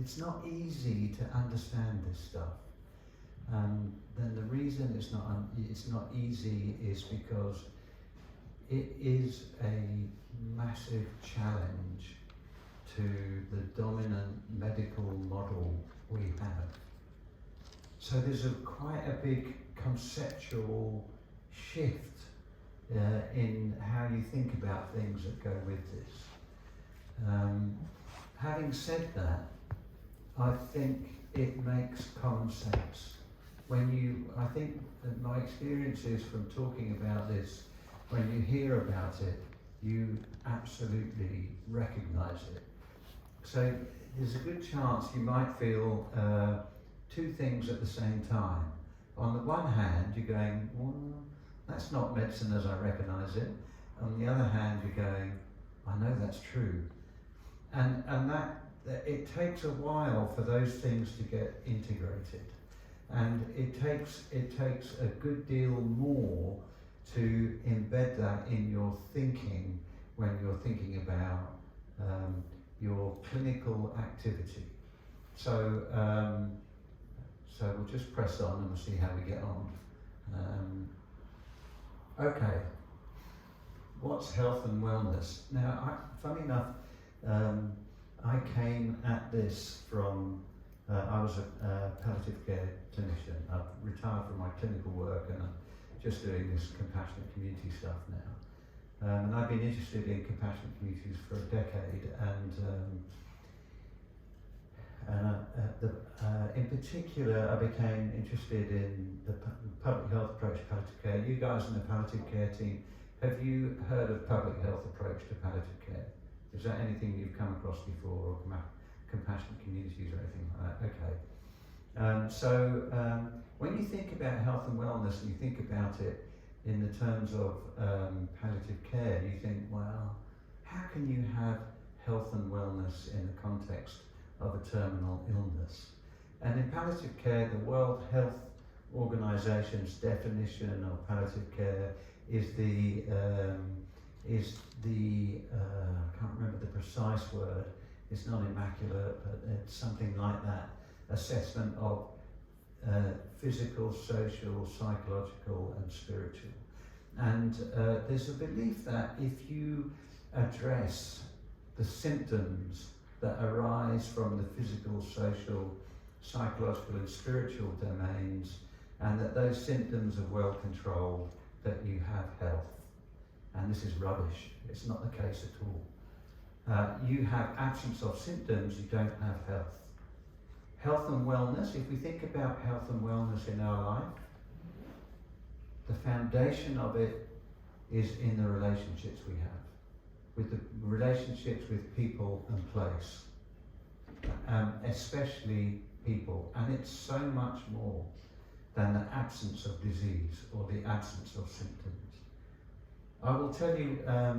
it's not easy to understand this stuff. Then the reason it's not easy is because it is a massive challenge to the dominant medical model we have. So there's quite a big conceptual shift in how you think about things that go with this. Having said that, I think it makes common sense. I think that my experience is from talking about this, when you hear about it, you absolutely recognise it. So there's a good chance you might feel two things at the same time. On the one hand, you're going, well, that's not medicine as I recognise it. On the other hand, you're going, I know that's true. And that it takes a while for those things to get integrated. And it takes a good deal more to embed that in your thinking when you're thinking about your clinical activity. So we'll just press on and we'll see how we get on. Okay, what's health and wellness? Now, funny enough, I came at this from, I was a palliative care clinician. I've retired from my clinical work and I'm just doing this compassionate community stuff now. And I've been interested in compassionate communities for a decade, and in particular I became interested in the public health approach to palliative care. You guys in the palliative care team, have you heard of public health approach to palliative care? Is that anything you've come across before, or compassionate communities or anything like that? Okay. When you think about health and wellness and you think about it in the terms of palliative care, you think, well, how can you have health and wellness in the context of a terminal illness? And in palliative care, the World Health Organization's definition of palliative care is the I can't remember the precise word, it's not immaculate, but it's something like that, assessment of physical, social, psychological and spiritual. And there's a belief that if you address the symptoms that arise from the physical, social, psychological and spiritual domains, and that those symptoms are well controlled, that you have health. And this is rubbish, it's not the case at all. You have absence of symptoms, you don't have health. Health and wellness, if we think about health and wellness in our life, the foundation of it is in the relationships we have, with the relationships with people and place, especially people. And it's so much more than the absence of disease or the absence of symptoms. I will tell you, I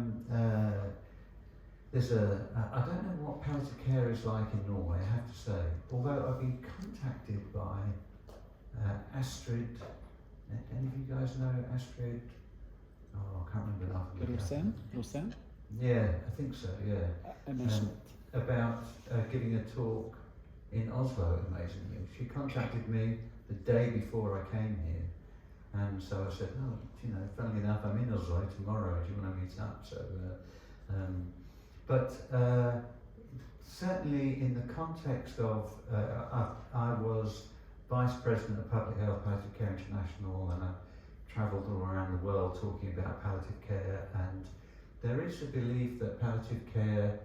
don't know what palliative care is like in Norway, I have to say, although I've been contacted by Astrid. Any of you guys know Astrid? Oh, I can't remember that. Rosen? Yeah, I think so, yeah. About giving a talk in Oslo, amazingly. She contacted me the day before I came here. And so I said, oh, you know, funnily enough, I'm in Oslo tomorrow, do you want to meet up? So, certainly in the context of, I was Vice President of Public Health Palliative Care International, and I travelled all around the world talking about palliative care, and there is a belief that palliative care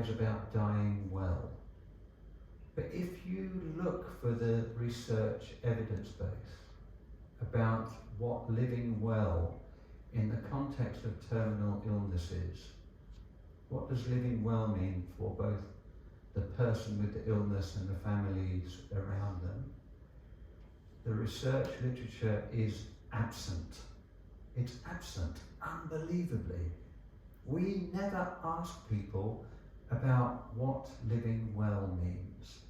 is about dying well. But if you look for the research evidence base about what living well in the context of terminal illness is, what does living well mean for both the person with the illness and the families around them? The research literature is absent. It's absent, unbelievably. We never ask people about what living well means.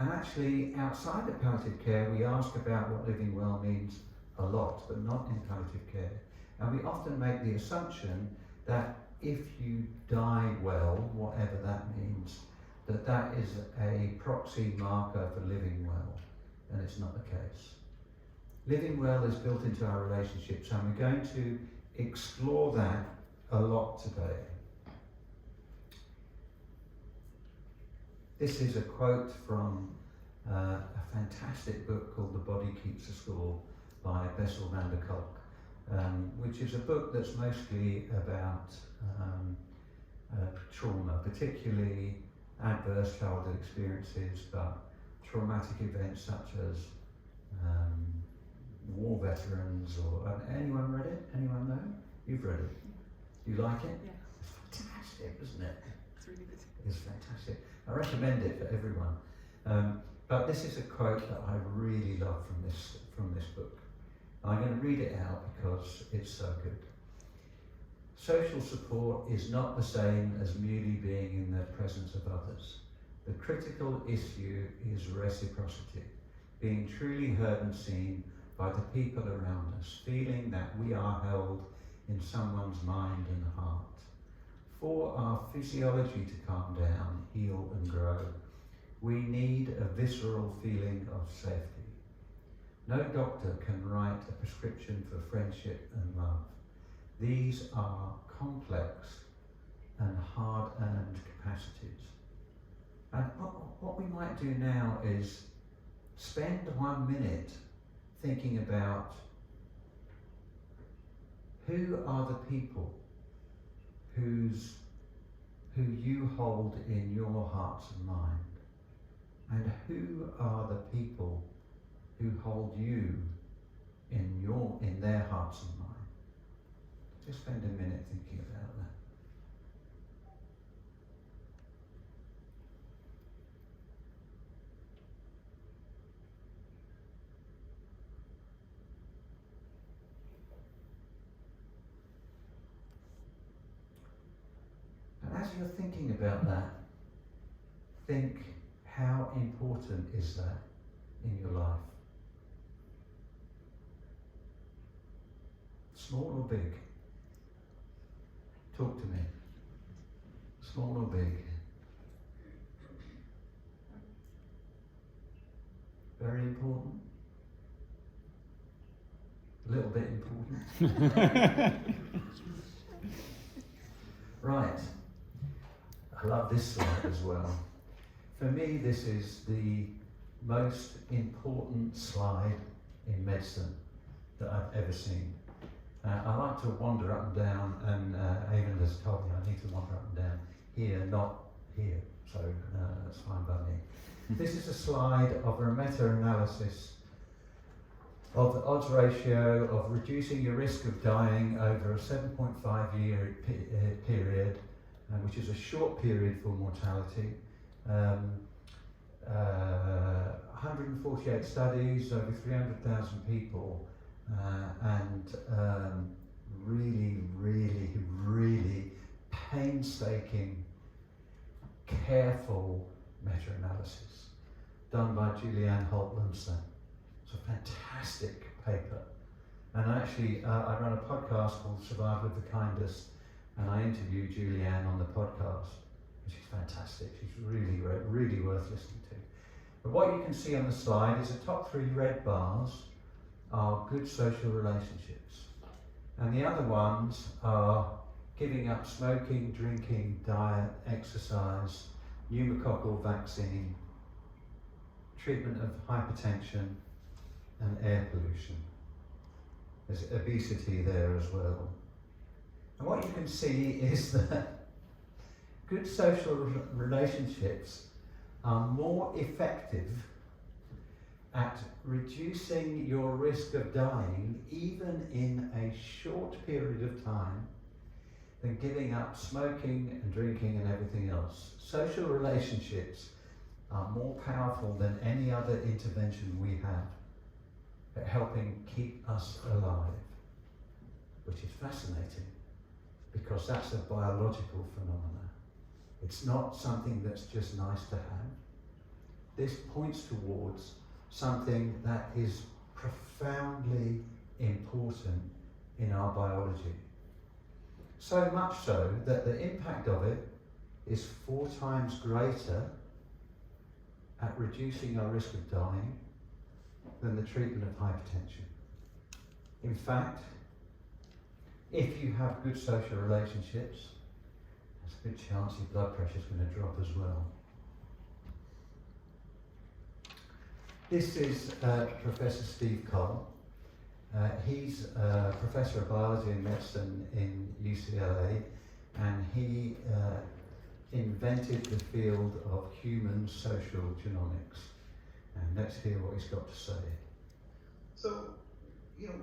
And actually, outside of palliative care, we ask about what living well means a lot, but not in palliative care. And we often make the assumption that if you die well, whatever that means, minds that that is a proxy marker for living well, and it's not the case. Living well is built into our relationships, and we're going to explore that a lot today. This is a quote from a fantastic book called The Body Keeps the Score by Bessel van der Kolk, which is a book that's mostly about trauma, particularly adverse childhood experiences, but traumatic events such as war veterans, or anyone read it? Anyone know? You've read it. You like it? Yeah. It's fantastic, isn't it? It's really good. It's fantastic. I recommend it for everyone. But this is a quote that I really love from this book. I'm going to read it out because it's so good. Social support is not the same as merely being in the presence of others. The critical issue is reciprocity, being truly heard and seen by the people around us, feeling that we are held in someone's mind and heart. For our physiology to calm down, heal and grow, we need a visceral feeling of safety. No doctor can write a prescription for friendship and love. These are complex and hard-earned capacities. And what we might do now is spend 1 minute thinking about who are the people who you hold in your hearts and mind, and who are the people who hold you in their hearts and mind. Just spend a minute thinking about that. And as you're thinking about that, think, how important is that in your life? Small or big? Talk to me. Small or big? Very important? A little bit important? Right. I love this slide as well. For me, this is the most important slide in medicine that I've ever seen. I like to wander up and down, and Avon has told me I need to wander up and down here, not here, so that's fine by me. This is a slide of a meta-analysis of the odds ratio of reducing your risk of dying over a 7.5 year period, which is a short period for mortality. 148 studies, over 300,000 people, and really, really, really painstaking, careful meta-analysis done by Julianne Holt-Lumsden. It's a fantastic paper. And actually, I run a podcast called Survival of the Kindest, and I interviewed Julianne on the podcast. She's fantastic. She's really, really worth listening to. But what you can see on the slide is the top 3 red bars are good social relationships. And the other ones are giving up smoking, drinking, diet, exercise, pneumococcal vaccine, treatment of hypertension, and air pollution. There's obesity there as well. And what you can see is that good social relationships are more effective at reducing your risk of dying, even in a short period of time, than giving up smoking and drinking and everything else. Social relationships are more powerful than any other intervention we have at helping keep us alive, which is fascinating because that's a biological phenomenon. It's not something that's just nice to have. This points towards something that is profoundly important in our biology. So much so that the impact of it is 4 times greater at reducing our risk of dying than the treatment of hypertension. In fact, if you have good social relationships, there's a good chance your blood pressure is going to drop as well. This is Professor Steve Cole. He's a professor of biology and medicine in UCLA, and he invented the field of human social genomics. And let's hear what he's got to say. So,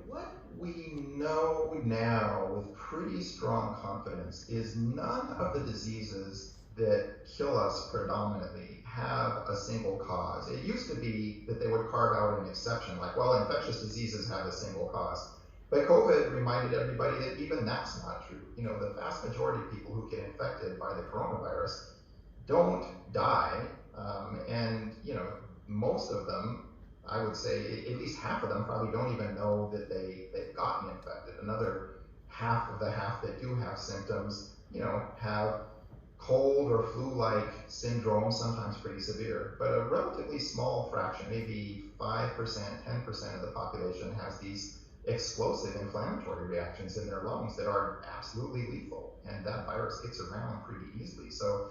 what we know now with pretty strong confidence is none of the diseases that kill us predominantly have a single cause. It used to be that they would carve out an exception, like, well, infectious diseases have a single cause. But COVID reminded everybody that even that's not true. The vast majority of people who get infected by the coronavirus don't die, and most of them, I would say at least half of them probably don't even know that they've gotten infected. Another half of the half that do have symptoms, have cold or flu-like syndrome, sometimes pretty severe, but a relatively small fraction, maybe 5%, 10% of the population has these explosive inflammatory reactions in their lungs that are absolutely lethal, and that virus gets around pretty easily. So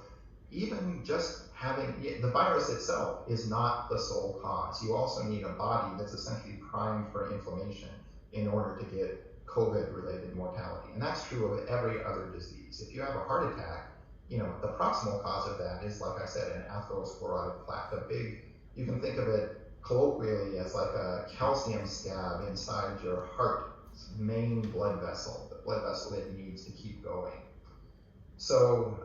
even just having the virus itself is not the sole cause. You also need a body that's essentially primed for inflammation in order to get COVID-related mortality, and that's true of every other disease. If you have a heart attack, the proximal cause of that is, like I said, an atherosclerotic plaque. You can think of it colloquially as like a calcium scab inside your heart's main blood vessel, the blood vessel that needs to keep going. So,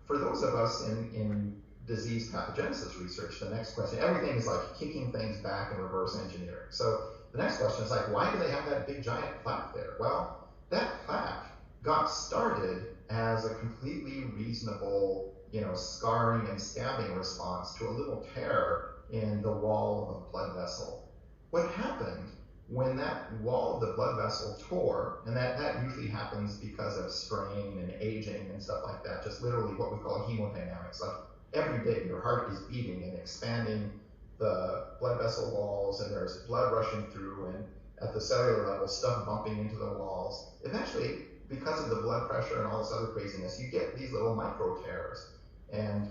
for those of us in disease pathogenesis research, the next question, everything is like kicking things back and reverse engineering. So the next question is like, why do they have that big giant plaque there? Well, that plaque got started as a completely reasonable, scarring and scabbing response to a little tear in the wall of a blood vessel. What happened when that wall of the blood vessel tore, and that usually happens because of strain and aging and stuff like that, just literally what we call hemodynamics. Like every day your heart is beating and expanding the blood vessel walls, and there's blood rushing through, and at the cellular level, stuff bumping into the walls. Eventually, because of the blood pressure and all this other craziness, you get these little micro tears. And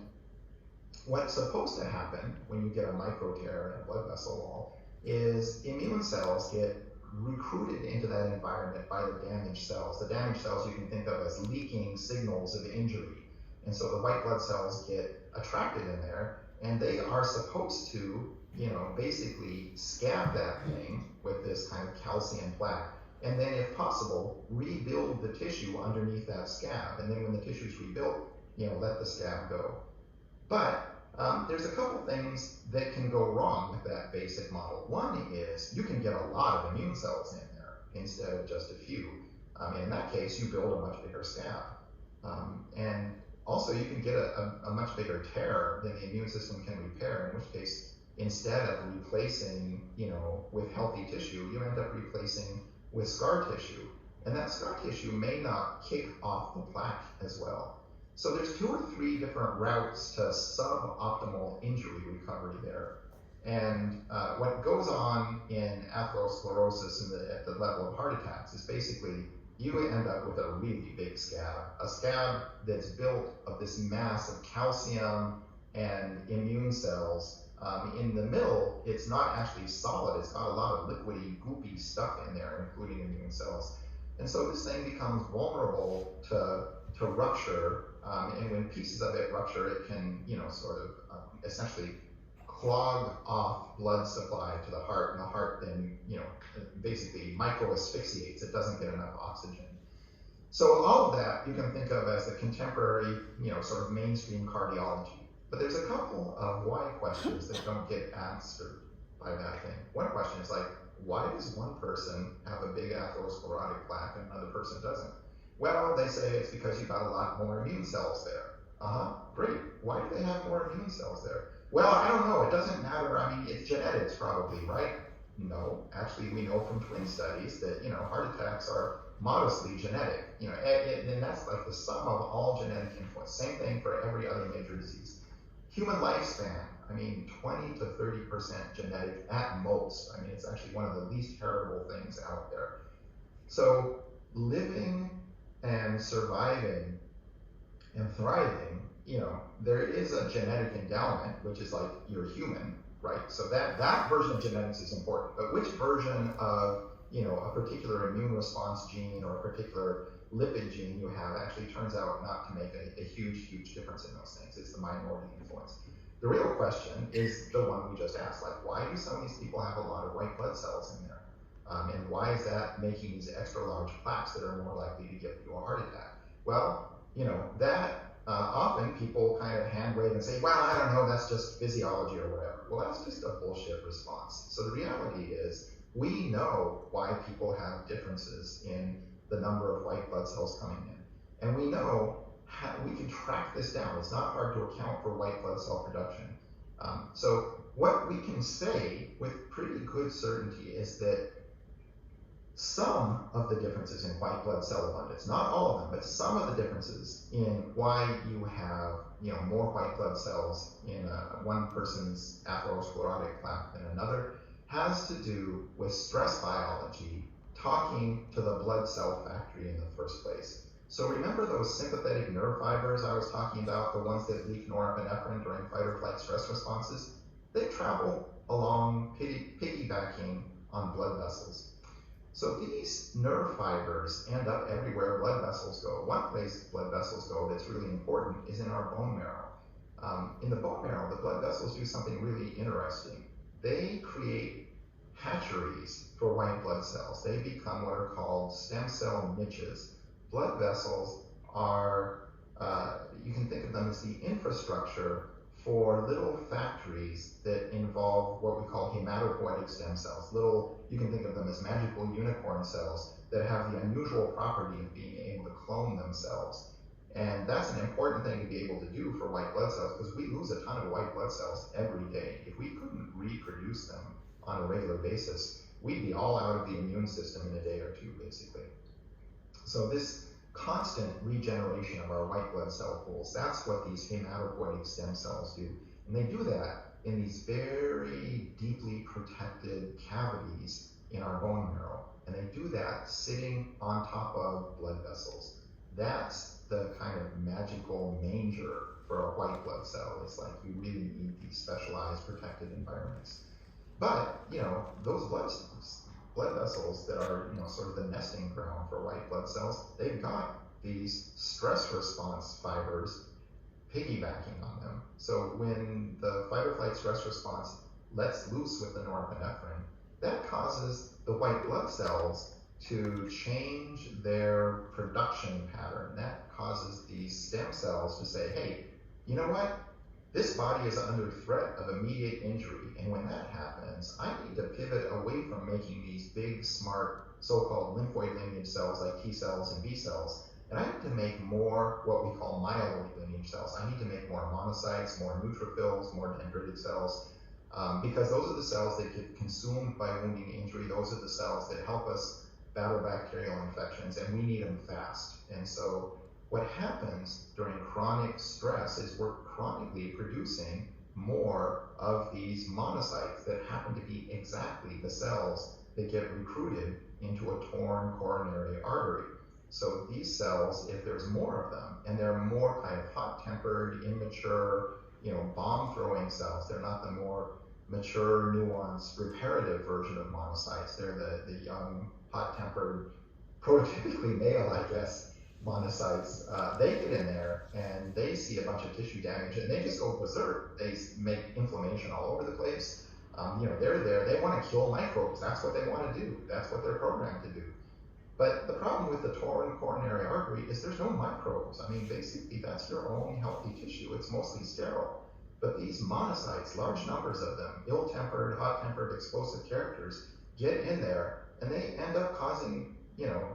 what's supposed to happen when you get a micro tear in a blood vessel wall is immune cells get recruited into that environment by the damaged cells. The damaged cells you can think of as leaking signals of injury. And so the white blood cells get attracted in there, and they are supposed to, basically scab that thing with this kind of calcium plaque. And then, if possible, rebuild the tissue underneath that scab. And then when the tissue's rebuilt, let the scab go. But there's a couple things that can go wrong with that basic model. One is you can get a lot of immune cells in there instead of just a few. In that case, you build a much bigger scab. And also you can get a much bigger tear than the immune system can repair, in which case, instead of replacing, with healthy tissue, you end up replacing with scar tissue. And that scar tissue may not kick off the plaque as well. So there's 2 or 3 different routes to suboptimal injury recovery there. And what goes on in atherosclerosis at the level of heart attacks is basically you end up with a really big scab, a scab that's built of this mass of calcium and immune cells. In the middle, it's not actually solid. It's got a lot of liquidy, goopy stuff in there, including immune cells. And so this thing becomes vulnerable to rupture. And when pieces of it rupture, it can, essentially clog off blood supply to the heart, and the heart then, basically micro asphyxiates. It doesn't get enough oxygen. So all of that you can think of as the contemporary, sort of mainstream cardiology. But there's a couple of why questions that don't get answered by that thing. One question is like, why does one person have a big atherosclerotic plaque and another person doesn't? Well, they say it's because you've got a lot more immune cells there. Great. Why do they have more immune cells there? Well, I don't know. It doesn't matter. I mean, it's genetics probably, right? No. Actually, we know from twin studies that, heart attacks are modestly genetic, and that's like the sum of all genetic influence. Same thing for every other major disease. Human lifespan, 20 to 30% genetic at most. It's actually one of the least heritable things out there. So living and surviving and thriving, there is a genetic endowment, which is like you're human, right? So that version of genetics is important. But which version of, a particular immune response gene or a particular lipid gene you have actually turns out not to make a huge, huge difference in those things. It's the minority influence. The real question is the one we just asked, like, why do some of these people have a lot of white blood cells in there? And why is that making these extra large plaques that are more likely to give you a heart attack? Well, that often people kind of hand wave and say, well, I don't know, that's just physiology or whatever. Well, that's just a bullshit response. So the reality is, we know why people have differences in the number of white blood cells coming in. And we know how we can track this down. It's not hard to account for white blood cell production. So what we can say with pretty good certainty is that some of the differences in white blood cell abundance, not all of them, but some of the differences in why you have more white blood cells in one person's atherosclerotic plaque than another, has to do with stress biology talking to the blood cell factory in the first place. So remember those sympathetic nerve fibers I was talking about, the ones that leak norepinephrine during fight or flight stress responses? They travel along piggybacking on blood vessels. So these nerve fibers end up everywhere blood vessels go. One place blood vessels go that's really important is in our bone marrow. In the bone marrow, the blood vessels do something really interesting. They create hatcheries for white blood cells. They become what are called stem cell niches. Blood vessels are, you can think of them as the infrastructure for little factories that involve what we call hematopoietic stem cells. You can think of them as magical unicorn cells that have the unusual property of being able to clone themselves. And that's an important thing to be able to do for white blood cells, because we lose a ton of white blood cells every day. If we couldn't reproduce them on a regular basis, we'd be all out of the immune system in a day or two, basically. So this constant regeneration of our white blood cell pools, that's what these hematopoietic stem cells do. And they do that in these very deeply protected cavities in our bone marrow. And they do that sitting on top of blood vessels. That's the kind of magical manger for a white blood cell. It's like you really need these specialized protected environments. But, those blood vessels that are, sort of the nesting ground for white blood cells, they've got these stress response fibers piggybacking on them. So when the fight or flight stress response lets loose with the norepinephrine, that causes the white blood cells to change their production pattern. That causes these stem cells to say, hey, you know what? This body is under threat of immediate injury, and when that happens, I need to pivot away from making these big, smart, so-called lymphoid lineage cells like T cells and B cells, and I need to make more what we call myeloid lineage cells. I need to make more monocytes, more neutrophils, more dendritic cells, because those are the cells that get consumed by wounding injury. Those are the cells that help us battle bacterial infections, and we need them fast. And so what happens during chronic stress is we're chronically producing more of these monocytes that happen to be exactly the cells that get recruited into a torn coronary artery. So these cells, if there's more of them, and they're more kind of hot-tempered, immature, bomb-throwing cells, they're not the more mature, nuanced, reparative version of monocytes. They're the young, hot-tempered, prototypically male, I guess, monocytes. They get in there and they see a bunch of tissue damage and they just go berserk. They make inflammation all over the place. They're there. They want to kill microbes. That's what they want to do. That's what they're programmed to do. But the problem with the torn coronary artery is there's no microbes. Basically, that's your own healthy tissue. It's mostly sterile. But these monocytes, large numbers of them, ill-tempered, hot-tempered, explosive characters, get in there and they end up causing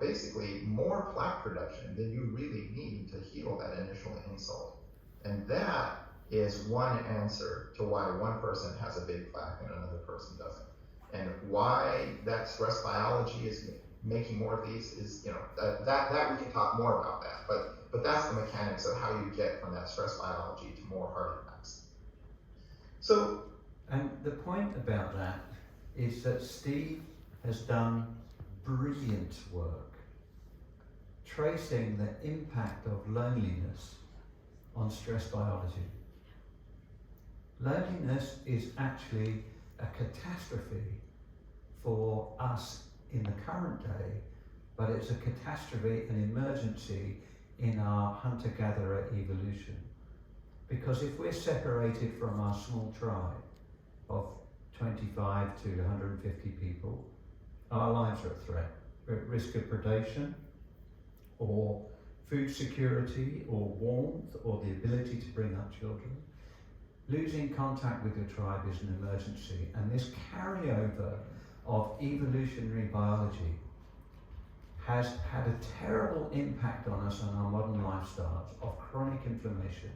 basically more plaque production than you really need to heal that initial insult. And that is one answer to why one person has a big plaque and another person doesn't. And why that stress biology is making more of these is, that we can talk more about that. But that's the mechanics of how you get from that stress biology to more heart attacks. So, and the point about that is that Steve has done brilliant work tracing the impact of loneliness on stress biology. Loneliness is actually a catastrophe for us in the current day, but it's a catastrophe, an emergency in our hunter-gatherer evolution. Because if we're separated from our small tribe of 25 to 150 people, our lives are at threat. We're at risk of predation, or food security, or warmth, or the ability to bring up children. Losing contact with your tribe is an emergency, and this carryover of evolutionary biology has had a terrible impact on us on our modern lifestyles of chronic inflammation,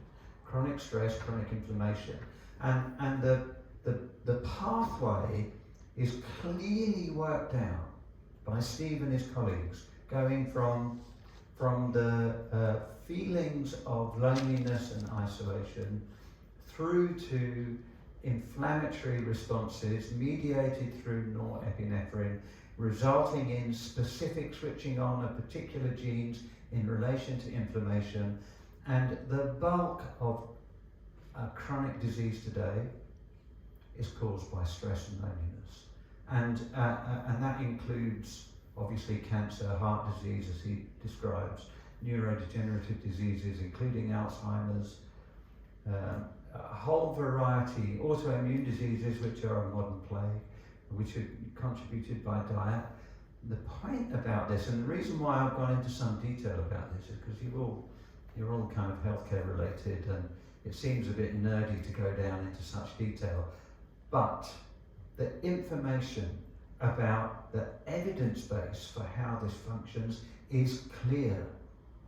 chronic stress, chronic inflammation, and the pathway is clearly worked out by Steve and his colleagues, going from the feelings of loneliness and isolation through to inflammatory responses mediated through norepinephrine, resulting in specific switching on of particular genes in relation to inflammation. And the bulk of chronic disease today is caused by stress and loneliness. And that includes obviously cancer, heart disease as he describes, neurodegenerative diseases including Alzheimer's, a whole variety, autoimmune diseases which are a modern plague, which are contributed by diet. The point about this, and the reason why I've gone into some detail about this, is because you're all kind of healthcare related, and it seems a bit nerdy to go down into such detail. But the information about the evidence base for how this functions is clear.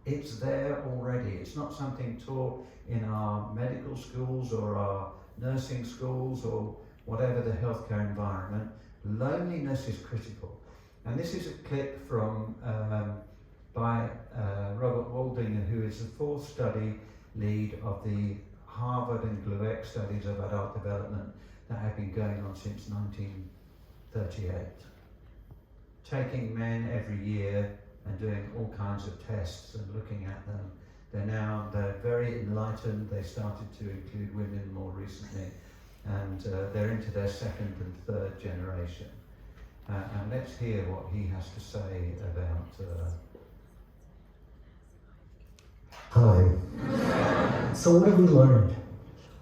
It's there already. It's not something taught in our medical schools or our nursing schools or whatever the healthcare environment. Loneliness is critical. And this is a clip from by Robert Waldinger, who is the fourth study lead of the Harvard and Glueck studies of adult development that have been going on since 1938. Taking men every year and doing all kinds of tests and looking at them. They're very enlightened. They started to include women more recently, and they're into their second and third generation. And let's hear what he has to say about time. So what have we learned?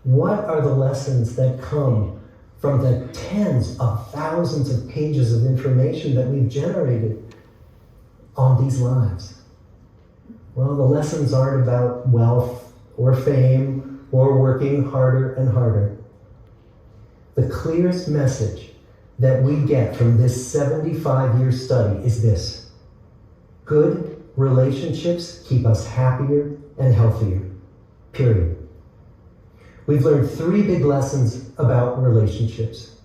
What are the lessons that come from the tens of thousands of pages of information that we've generated on these lives? Well, the lessons aren't about wealth or fame or working harder and harder. The clearest message that we get from this 75-year study is this: good relationships keep us happier and healthier, period. We've learned three big lessons about relationships.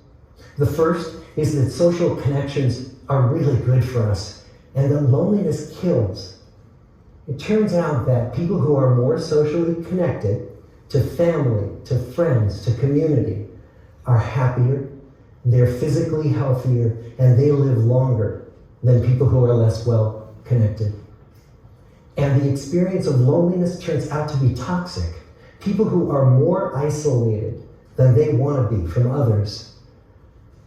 The first is that social connections are really good for us, and that loneliness kills. It turns out that people who are more socially connected to family, to friends, to community are happier, they're physically healthier, and they live longer than people who are less well connected. And the experience of loneliness turns out to be toxic. People who are more isolated than they want to be from others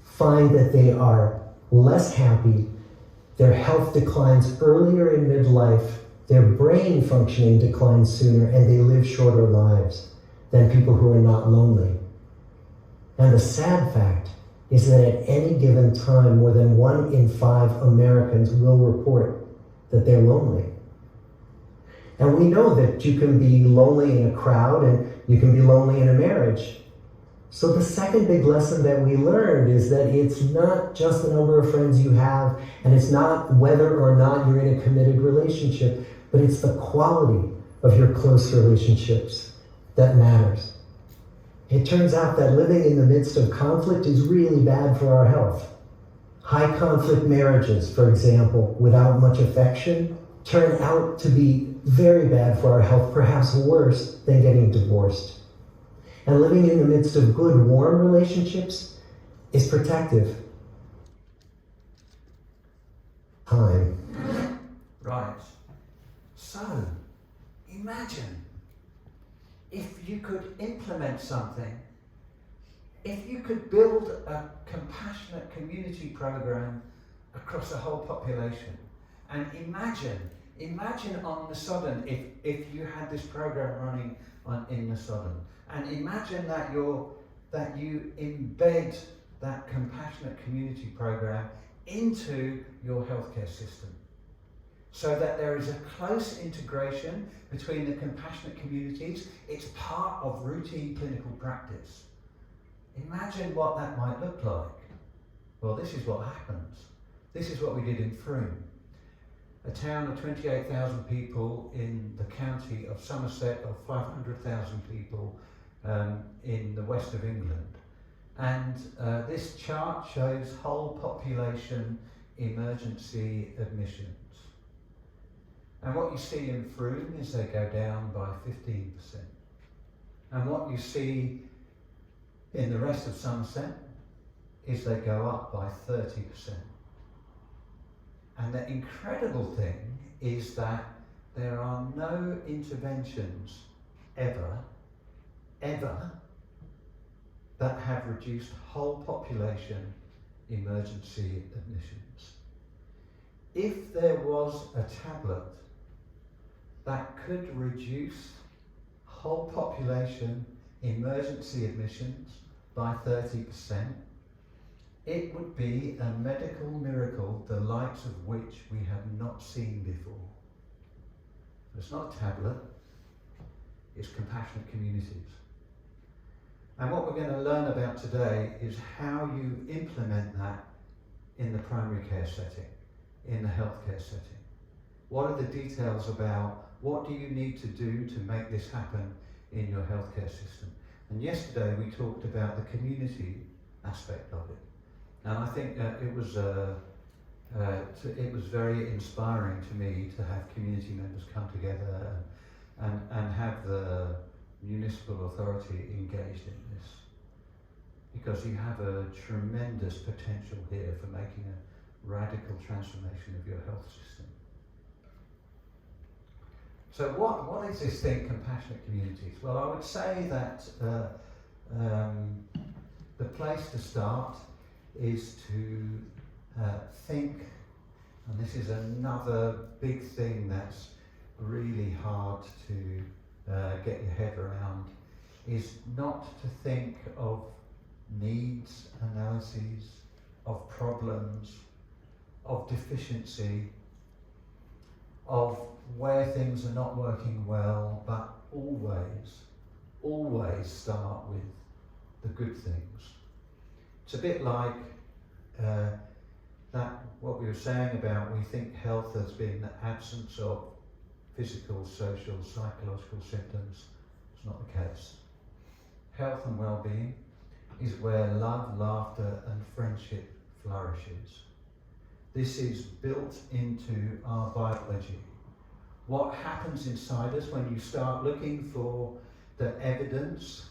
find that they are less happy, their health declines earlier in midlife, their brain functioning declines sooner, and they live shorter lives than people who are not lonely. And the sad fact is that at any given time, more than 1 in 5 Americans will report that they're lonely. And we know that you can be lonely in a crowd and you can be lonely in a marriage. So the second big lesson that we learned is that it's not just the number of friends you have, and it's not whether or not you're in a committed relationship, but it's the quality of your close relationships that matters. It turns out that living in the midst of conflict is really bad for our health. High conflict marriages, for example, without much affection, turn out to be very bad for our health, perhaps worse than getting divorced. And living in the midst of good, warm relationships is protective. Time. Right. So, imagine if you could implement something, if you could build a compassionate community program across a whole population. And imagine on Nesodden, if you had this program running in Nesodden. And imagine that you embed that compassionate community program into your healthcare system, so that there is a close integration between the compassionate communities. It's part of routine clinical practice. Imagine what that might look like. Well, this is what happens. This is what we did in Froome, a town of 28,000 people in the county of Somerset, of 500,000 people in the west of England. And this chart shows whole population emergency admissions. And what you see in Froome is they go down by 15%. And what you see in the rest of Somerset is they go up by 30%. And the incredible thing is that there are no interventions ever, that have reduced whole population emergency admissions. If there was a tablet that could reduce whole population emergency admissions by 30%, it would be a medical miracle the likes of which we have not seen before. It's not a tablet, it's compassionate communities. And what we're going to learn about today is how you implement that in the primary care setting, in the healthcare setting. What are the details about what do you need to do to make this happen in your healthcare system? And yesterday we talked about the community aspect of it. And I think it was very inspiring to me to have community members come together and have the municipal authority engaged in this, because you have a tremendous potential here for making a radical transformation of your health system. So what is this thing, compassionate communities? Well, I would say that the place to start is to think, and this is another big thing that's really hard to get your head around, is not to think of needs analyses, of problems, of deficiency, of where things are not working well, but always start with the good things. It's a bit like that what we were saying about we think health has been the absence of physical, social, psychological symptoms. It's not the case. Health and well-being is where love, laughter and friendship flourishes. This is built into our biology. What happens inside us when you start looking for the evidence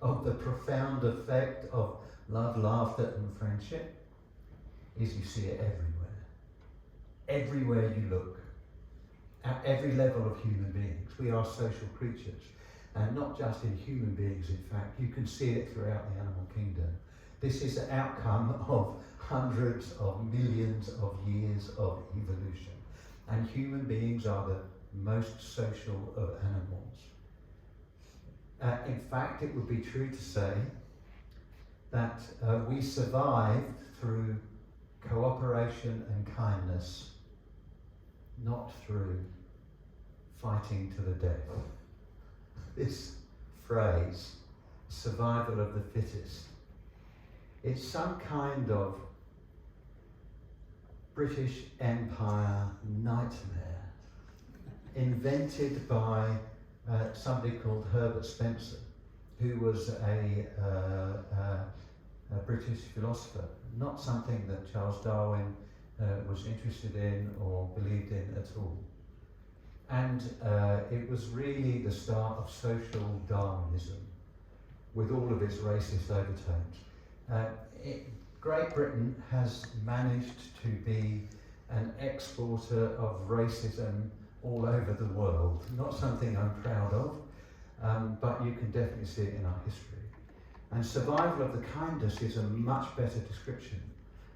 of the profound effect of love, laughter and friendship is you see it everywhere. Everywhere you look. At every level of human beings. We are social creatures. And not just in human beings, in fact. You can see it throughout the animal kingdom. This is the outcome of hundreds of millions of years of evolution. And human beings are the most social of animals. In fact, it would be true to say that we survived through cooperation and kindness, not through fighting to the death. This phrase, survival of the fittest, it's some kind of British Empire nightmare invented by somebody called Herbert Spencer, who was a a British philosopher, not something that Charles Darwin was interested in or believed in at all. And it was really the start of social Darwinism, with all of its racist overtones. Great Britain has managed to be an exporter of racism all over the world. Not something I'm proud of, but you can definitely see it in our history. And survival of the kindest is a much better description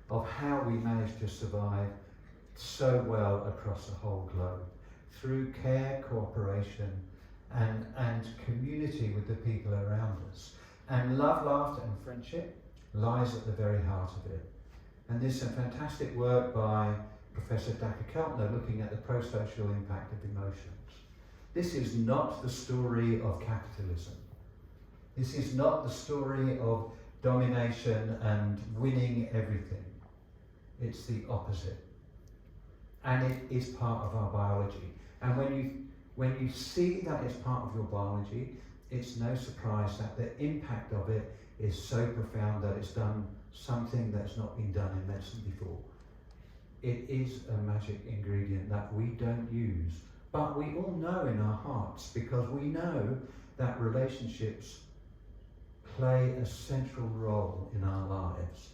of how we managed to survive so well across the whole globe, through care, cooperation, and community with the people around us. And love, laughter and friendship lies at the very heart of it. And there's some fantastic work by Professor Dacre Keltner looking at the pro-social impact of emotions. This is not the story of capitalism. This is not the story of domination and winning everything. It's the opposite. And it is part of our biology. And when you see that it's part of your biology, it's no surprise that the impact of it is so profound that it's done something that's not been done in medicine before. It is a magic ingredient that we don't use, but we all know in our hearts, because we know that relationships play a central role in our lives.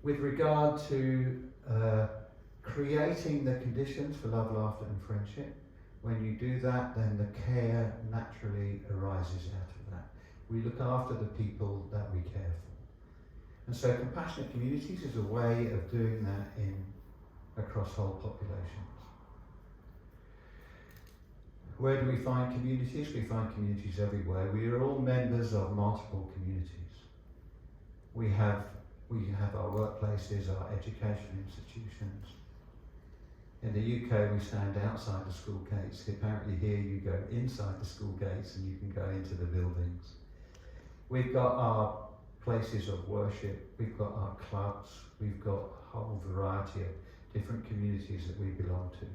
With regard to creating the conditions for love, laughter and friendship, when you do that, then the care naturally arises out of that. We look after the people that we care for. And so compassionate communities is a way of doing that across whole populations. Where do we find communities? We find communities everywhere. We are all members of multiple communities. We have our workplaces, our educational institutions. In the UK, we stand outside the school gates. Apparently here you go inside the school gates and you can go into the buildings. We've got our places of worship, we've got our clubs, we've got a whole variety of different communities that we belong to.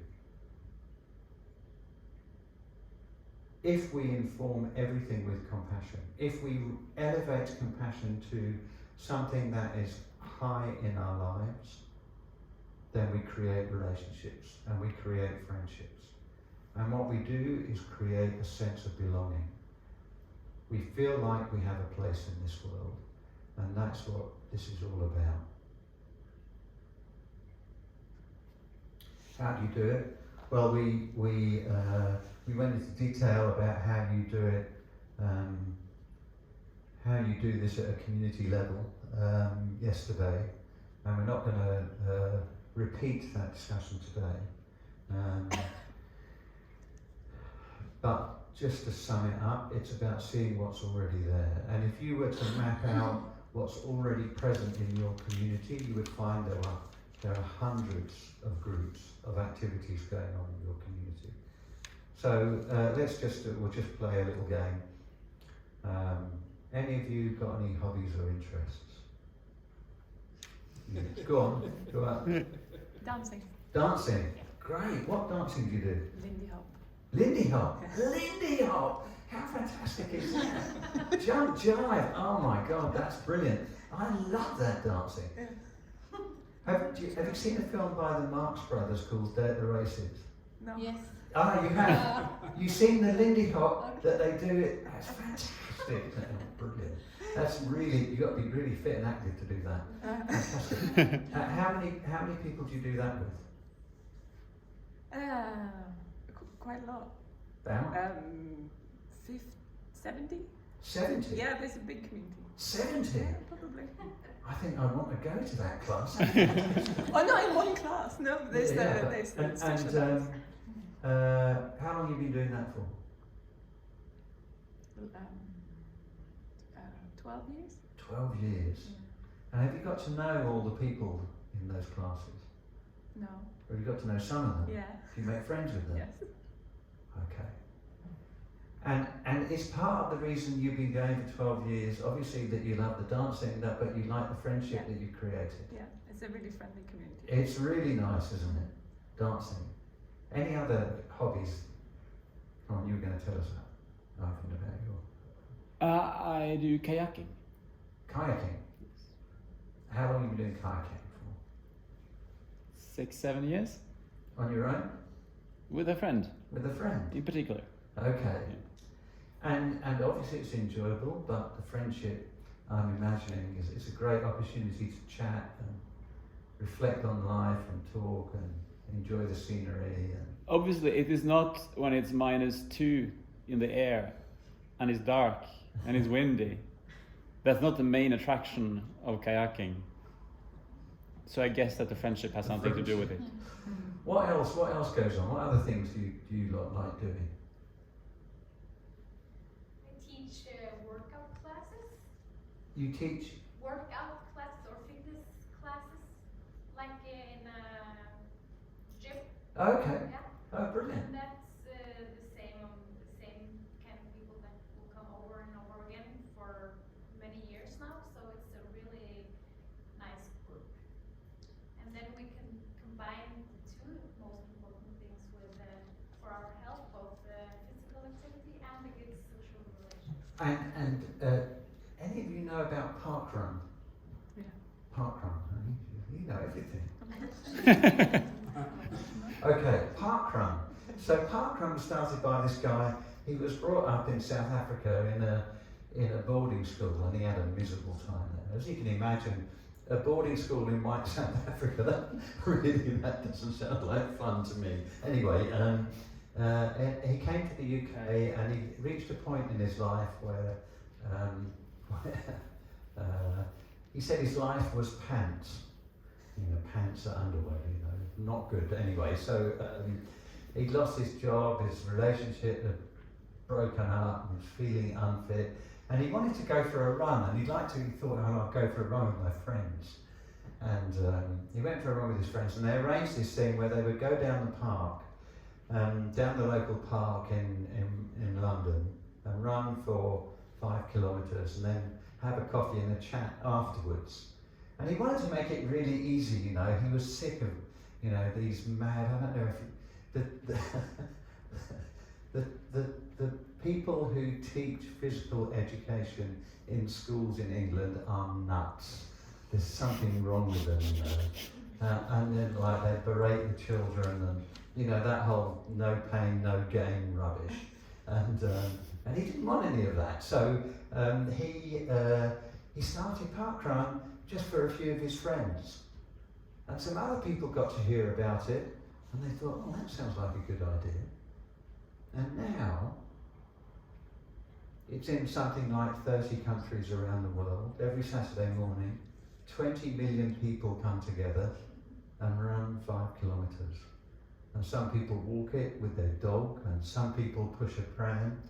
If we inform everything with compassion, if we elevate compassion to something that is high in our lives, then we create relationships and we create friendships. And what we do is create a sense of belonging. We feel like we have a place in this world, and that's what this is all about. How do you do it? Well, we went into detail about how you do it, how you do this at a community level yesterday, and we're not going to repeat that discussion today. But just to sum it up, it's about seeing what's already there. And if you were to map out what's already present in your community, you would find there are hundreds of groups of activities going on in your community. So we'll just play a little game. Any of you got any hobbies or interests? Yes. Go on, go on. Dancing. Dancing, great. What dancing do you do? Lindy hop. Lindy hop, Lindy hop. How fantastic is that? Jump jive. Oh my God, that's brilliant. I love that dancing. Have you seen a film by the Marx Brothers called Dare the Races? No. Yes. Ah, you have. You've seen the Lindy hop that they do it. That's fantastic. Brilliant. That's really, you've got to be really fit and active to do that. Fantastic. How many people do you do that with? Quite a lot. About? 70? 70? Yeah, there's a big community. 70? Yeah, probably. I think I want to go to that class. Oh, not in one class. No, there's and special how long have you been doing that for? 12 years. 12 years. Yeah. And have you got to know all the people in those classes? No. Or have you got to know some of them? Yeah. Do you make friends with them? Yes. Okay. And it's part of the reason you've been going for 12 years, obviously that you love the dancing, but you like the friendship that you've created. Yeah, it's a really friendly community. It's really nice, isn't it? Dancing. Any other hobbies? Come on, you were going to tell us that. Nothing about your... I do kayaking. Kayaking. How long have you been doing kayaking for? 6-7 years On your own? with a friend With a friend? in particular. Okay. And obviously it's enjoyable, but the friendship I'm imagining is it's a great opportunity to chat and reflect on life and talk and enjoy the scenery. And Obviously, it is not when it's -2 in the air and it's dark and it's windy. That's not the main attraction of kayaking. So I guess that the friendship has something to do with it. What else goes on? What other things do you lot like doing? I teach workout classes, You teach? workout classes or fitness classes, like in a gym. Okay. Yeah, Oh, brilliant. and that's the same kind of people that will come over and over again for many years now. So it's a really nice group, and then we can combine the two most important things with for our health, both physical activity and a good social relationship. And any of you know about parkrun? Yeah. Parkrun, huh? You know everything. Okay, parkrun. So parkrun was started by this guy. He was brought up in South Africa in a boarding school, and he had a miserable time there. As you can imagine, a boarding school in white South Africa, that doesn't sound like fun to me. Anyway, he came to the UK and he reached a point in his life where he said his life was pants. You know, pants are underwear, you know, not good anyway. So he'd lost his job, his relationship had broken up, he was feeling unfit, and he wanted to go for a run, and he thought, oh, I'll go for a run with my friends. And he went for a run with his friends, and they arranged this thing where they would go down the park, down the local park in London, and run for 5 kilometres, and then have a coffee and a chat afterwards. And he wanted to make it really easy, you know. He was sick of, you know, these mad, I don't know if the people who teach physical education in schools in England are nuts. There's something wrong with them, you know. And then like they berate the children and, you know, that whole no pain, no gain rubbish. And he didn't want any of that. So he started parkrun just for a few of his friends. And some other people got to hear about it, and they thought, oh, that sounds like a good idea. And now, it's in something like 30 countries around the world. Every Saturday morning, 20 million people come together and run 5 kilometres. And some people walk it with their dog, and some people push a pram,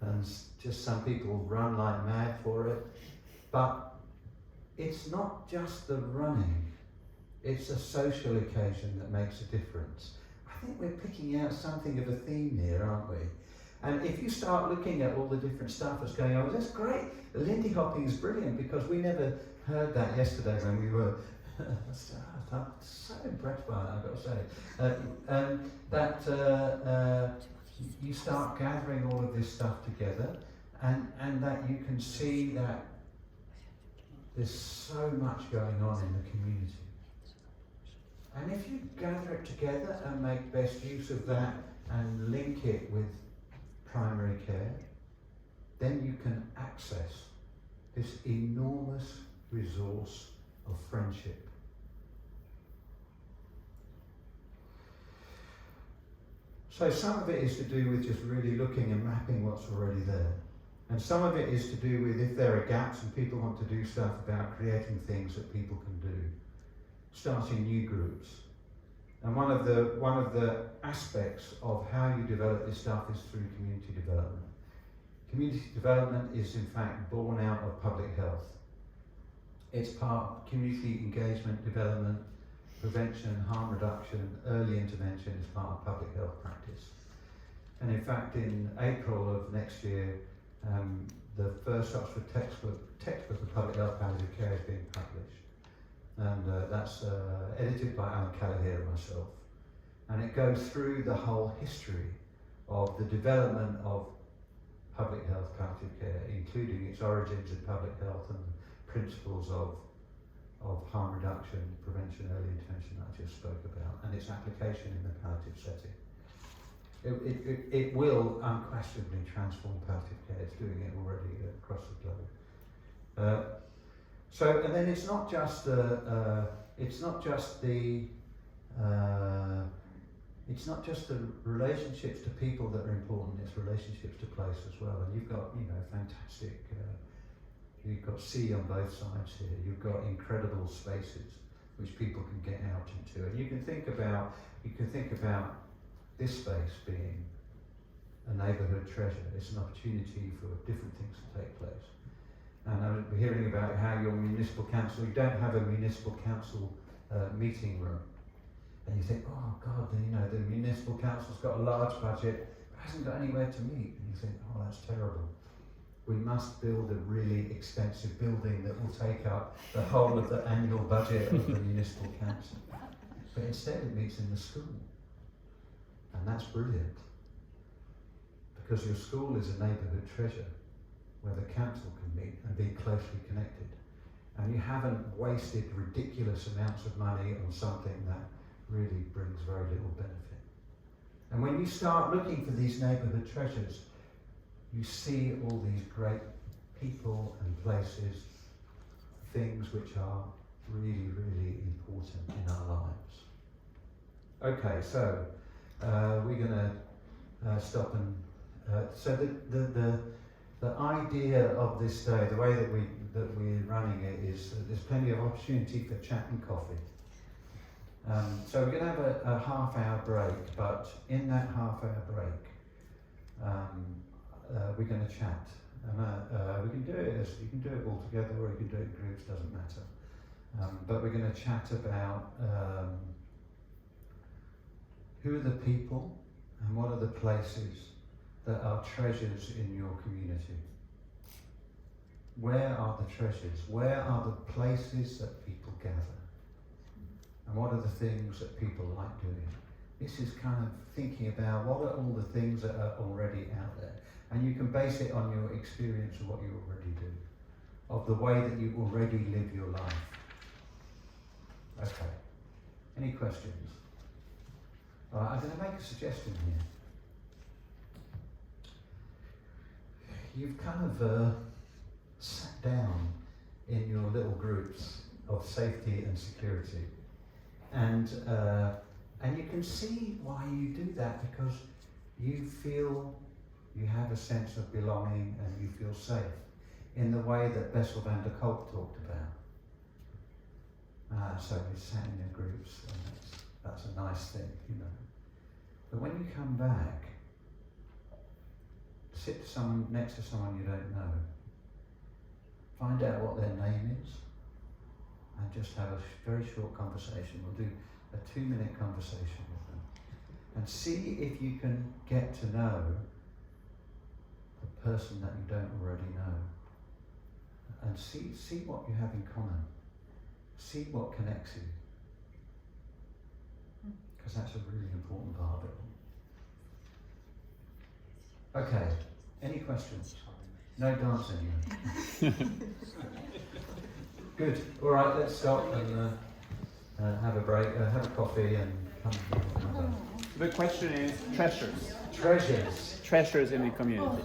and just some people run like mad for it. But it's not just the running, it's a social occasion that makes a difference. I think we're picking out something of a theme here, aren't we? And if you start looking at all the different stuff that's going on, that's great. Lindy hopping is brilliant, because we never heard that yesterday when we were I'm so impressed by that, I've got to say. You start gathering all of this stuff together, and that you can see that there's so much going on in the community. And if you gather it together and make best use of that and link it with primary care, then you can access this enormous resource of friendship. So some of it is to do with just really looking and mapping what's already there. And some of it is to do with if there are gaps and people want to do stuff about creating things that people can do, starting new groups. And one of the aspects of how you develop this stuff is through community development. Community development is in fact born out of public health. It's part of community engagement, development, prevention, harm reduction, early intervention is part of public health practice. And in fact, in April of next year, the first Oxford textbook of public health palliative care is being published. And that's edited by Alan Callagher and myself. And it goes through the whole history of the development of public health palliative care, including its origins in public health and principles of harm reduction, prevention, early intervention that I just spoke about, and its application in the palliative setting. It will unquestionably transform palliative care. It's doing it already across the globe. And then it's not just the relationships to people that are important. It's relationships to place as well. And you've got fantastic. You've got sea on both sides here. You've got incredible spaces which people can get out into, and you can think about this space being a neighbourhood treasure. It's an opportunity for different things to take place. And I'm hearing about how your municipal council, you don't have a municipal council meeting room, and you think, oh God, the municipal council's got a large budget, but hasn't got anywhere to meet, and you think, oh, that's terrible. We must build a really expensive building that will take up the whole of the annual budget of the municipal council. But instead it meets in the school. And that's brilliant. Because your school is a neighbourhood treasure where the council can meet and be closely connected. And you haven't wasted ridiculous amounts of money on something that really brings very little benefit. And when you start looking for these neighbourhood treasures, you see all these great people and places, things which are really, really important in our lives. Okay, so we're going to stop and so the idea of this day, the way that we're running it, is that there's plenty of opportunity for chat and coffee. So we're going to have a half-hour break, but in that half-hour break, we're going to chat, and we can do it you can do it all together, or you can do it in groups. Doesn't matter. But we're going to chat about who are the people and what are the places that are treasures in your community. Where are the treasures? Where are the places that people gather? And what are the things that people like doing? This is kind of thinking about what are all the things that are already out there. And you can base it on your experience of what you already do, of the way that you already live your life. Okay. Any questions? All right, I'm going to make a suggestion here. You've kind of sat down in your little groups of safety and security, and you can see why you do that, because you feel you have a sense of belonging and you feel safe in the way that Bessel van der Kolk talked about. So you sat in your groups, and that's a nice thing, But when you come back, sit next to someone you don't know, find out what their name is, and just have a very short conversation. We'll do a 2-minute conversation with them, and see if you can get to know the person that you don't already know, and see what you have in common, see what connects you, because that's a really important part of it. Okay, any questions? No dancing. Good. All right, let's stop and have a break, have a coffee, and come. The question is treasures. Treasures. Treasures in the community.